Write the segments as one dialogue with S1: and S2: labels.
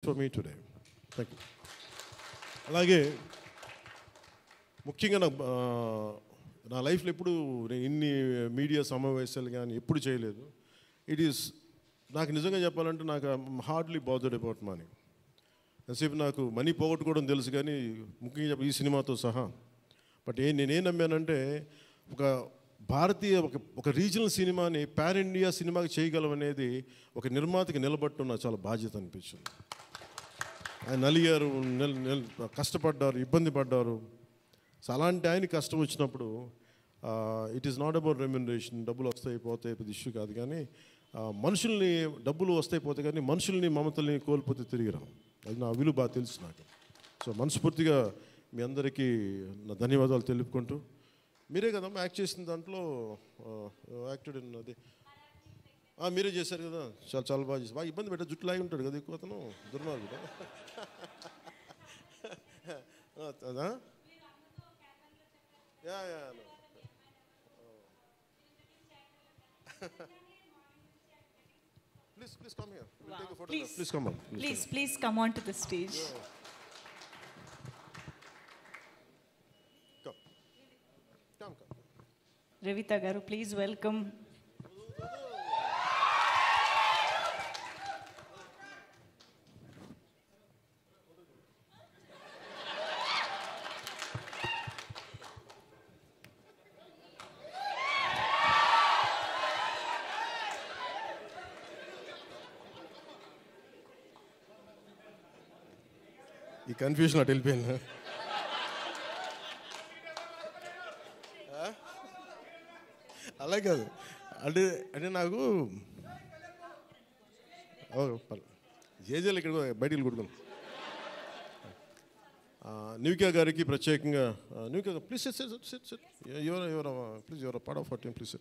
S1: For me today. Thank you. అలాగే ముఖ్యంగా నా లైఫ్లో ఎప్పుడు నేను ఇన్ని మీడియా సమావేశాలు కానీ ఎప్పుడు చేయలేదు. ఇట్ ఈస్ నాకు నిజంగా చెప్పాలంటే నాకు హార్డ్లీ బాదర్డ్ అబౌట్ మనీ. ఎంతసేపు నాకు మనీ పోగొట్టుకోవడం తెలుసు కానీ ముఖ్యంగా ఈ సినిమాతో సహా. బట్ నేనేం నమ్మానంటే ఒక భారతీయ ఒక రీజనల్ సినిమాని పాన్ ఇండియా సినిమాకి చేయగలం అనేది ఒక నిర్మాతకి నిలబట్టున్న చాలా బాధ్యత అనిపించింది. ఆయన నలిగారు, కష్టపడ్డారు, ఇబ్బంది పడ్డారు. సో అలాంటి ఆయన కష్టం వచ్చినప్పుడు it is not about remuneration. డబ్బులు వస్తాయి పోతాయి, పెద్ద ఇష్యూ కాదు. కానీ మనుషుల్ని డబ్బులు వస్తాయి పోతాయి కానీ మనుషుల్ని మమతల్ని కోల్పోతే తిరిగి రావు. అది నా విలువ బాగా తెలుసు నాకు. సో మనస్ఫూర్తిగా మీ అందరికీ నా ధన్యవాదాలు తెలుపుకుంటూ, మీరే కదమ్మా యాక్ట్ చేసిన దాంట్లో యాక్టెడ్ అది మీరే చేశారు కదా, చాలా చాలా బాగా చేశారు. బాగా ఇబ్బంది పెట్టా, జుట్టు లాగి ఉంటాడు కదా ఎక్కువ అతను, దుర్మార్గుడు. అదా yeah yeah Please come here. We'll take a photograph. Please come on.
S2: Please come on to the stage.
S1: Come.
S2: Revita garu, please welcome.
S1: ఈ కన్ఫ్యూజన్ అటు వెళ్ళిపోయింది. అలా కాదు అంటే నాకు జేజేలు ఇక్కడ బయటికి కొడుకున్నాను. న్యూకియా గారికి ప్రత్యేకంగా న్యూకియా please please your part of our team please.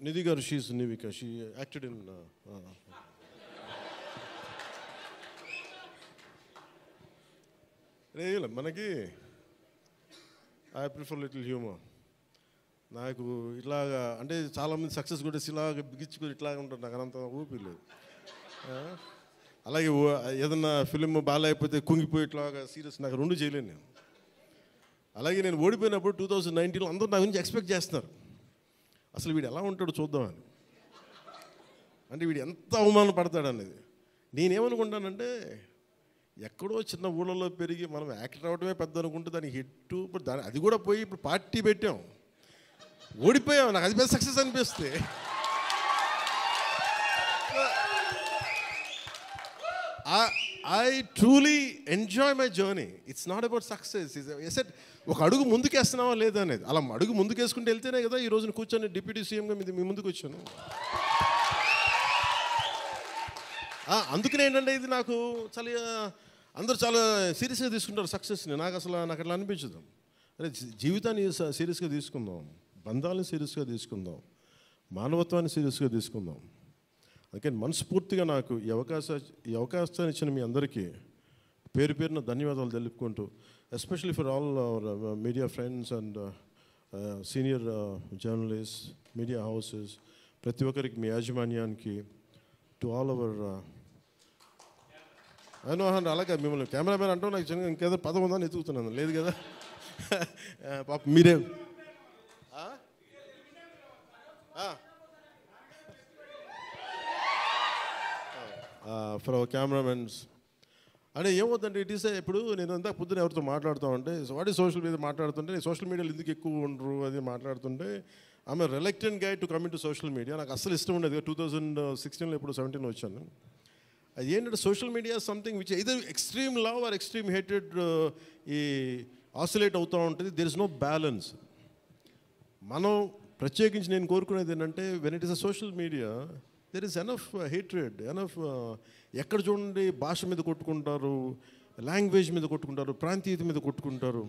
S1: Nidhi గారు, she Nivika, she acted in మనకి ఐ ప్రిఫర్ లిటిల్ హ్యూమర్. నాకు ఇట్లాగా అంటే చాలామంది సక్సెస్ కూడా ఇలాగ బిగించుకొని ఇట్లాగా ఉంటారు, నాకు అంత ఊపి లేదు. అలాగే ఏదన్నా ఫిలిం బాగాలేకపోతే కుంగిపోయి ఇట్లాగా సీరియస్, నాకు రెండు చేయలేను నేను. అలాగే నేను ఓడిపోయినప్పుడు 2019లో అందరూ నా గురించి ఎక్స్పెక్ట్ చేస్తున్నారు, అసలు వీడు ఎలా ఉంటాడో చూద్దామని. అంటే వీడు ఎంత అవమానం పడతాడు అనేది. నేనేమనుకుంటానంటే ఎక్కడో చిన్న ఊళ్ళలో పెరిగి మనం యాక్టర్ అవడమే పెద్ద అనుకుంటే దానికి హిట్, ఇప్పుడు అది కూడా పోయి ఇప్పుడు పార్టీ పెట్టాం, ఓడిపోయాం, నాకు అది పెద్ద సక్సెస్ అనిపిస్తే. I truly enjoy my journey. It's not about success. Asset ఒక అడుగు ముందుకేస్తున్నావా లేదా అనేది. అలా అడుగు ముందుకేసుకుంటూ వెళ్తేనే కదా ఈ రోజున కూర్చొని డిప్యూటీ సీఎంగా మీ ముందుకు వచ్చాను. అందుకనే ఏంటంటే ఇది నాకు చాలా అందరూ చాలా సీరియస్గా తీసుకుంటారు సక్సెస్ని. నాకు అట్లా అనిపించదు. అరే జీవితాన్ని సీరియస్గా తీసుకుందాం, బంధాలను సీరియస్గా తీసుకుందాం, మానవత్వాన్ని సీరియస్గా తీసుకుందాం. అందుకే మనస్ఫూర్తిగా నాకు ఈ అవకాశాన్ని ఇచ్చిన మీ అందరికీ పేరు పేరున ధన్యవాదాలు తెలుపుకుంటూ, especially for all our media friends and senior journalist, media houses, ప్రతి ఒక్కరికి, మీ యాజమాన్యానికి, టు ఆల్ అవర్ అలాగే మిమ్మల్ని కెమెరామెన్ అంటూ నాకు చిన్న ఇంకేదో పదం ఉందని ఎత్తుకుతున్నాను, లేదు కదా పాప మీరే ఫర్ అవర్ కెమెరామెన్స్. అంటే ఏమవుతుందంటే ఇట్ ఈస్ ఇప్పుడు నేను అంతా పొద్దున ఎవరితో మాట్లాడుతామంటే వాట్ ఈ సోషల్ మీడియా మాట్లాడుతుంటే, సోషల్ మీడియాలో ఎందుకు ఎక్కువ ఉండరు అది మాట్లాడుతుంటే, ఆమె reluctant guy to coming to social media. నాకు అస్సలు ఇష్టం ఉండేది. 2016లో ఇప్పుడు 17 వచ్చాను. అది ఏంటంటే social media something which either extreme love or extreme hated ఈ ఆసిలేట్ అవుతూ ఉంటుంది. There is no balance. మనం ప్రత్యేకించి నేను కోరుకునేది ఏంటంటే when it is a social media there is enough hatred, enough ఎక్కడ చూడండి భాష మీద కొట్టుకుంటారు, లాంగ్వేజ్ మీద కొట్టుకుంటారు, ప్రాంతీయత మీద కొట్టుకుంటారు.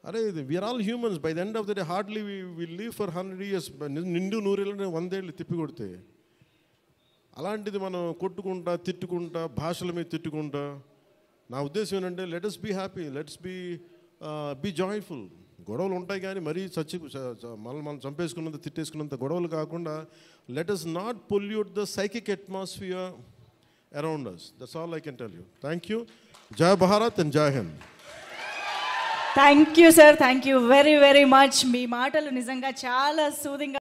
S1: అరే we are all humans. By the end of the day hardly we live for 100 years. నిండు 100 ఏళ్ళని 100 ఏళ్ళు తిప్పి కొడితే, అలాంటిది మనం కొట్టుకుంటా తిట్టుకుంటా భాషల మీద తిట్టుకుంటా నా ఉద్దేశం ఏంటంటే let us be happy, let's be joyful. గొడవలు ఉంటాయి కానీ మరీ మనం చంపేసుకున్నంత తిట్టేసుకున్నంత గొడవలు కాకుండా let us not pollute the psychic atmosphere around us. That's all I can tell you. Thank you. జై భారత్ అండ్ జై Hind.
S2: Thank you sir, thank you very very much. మీ మాటలు నిజంగా చాలా సూదింగ్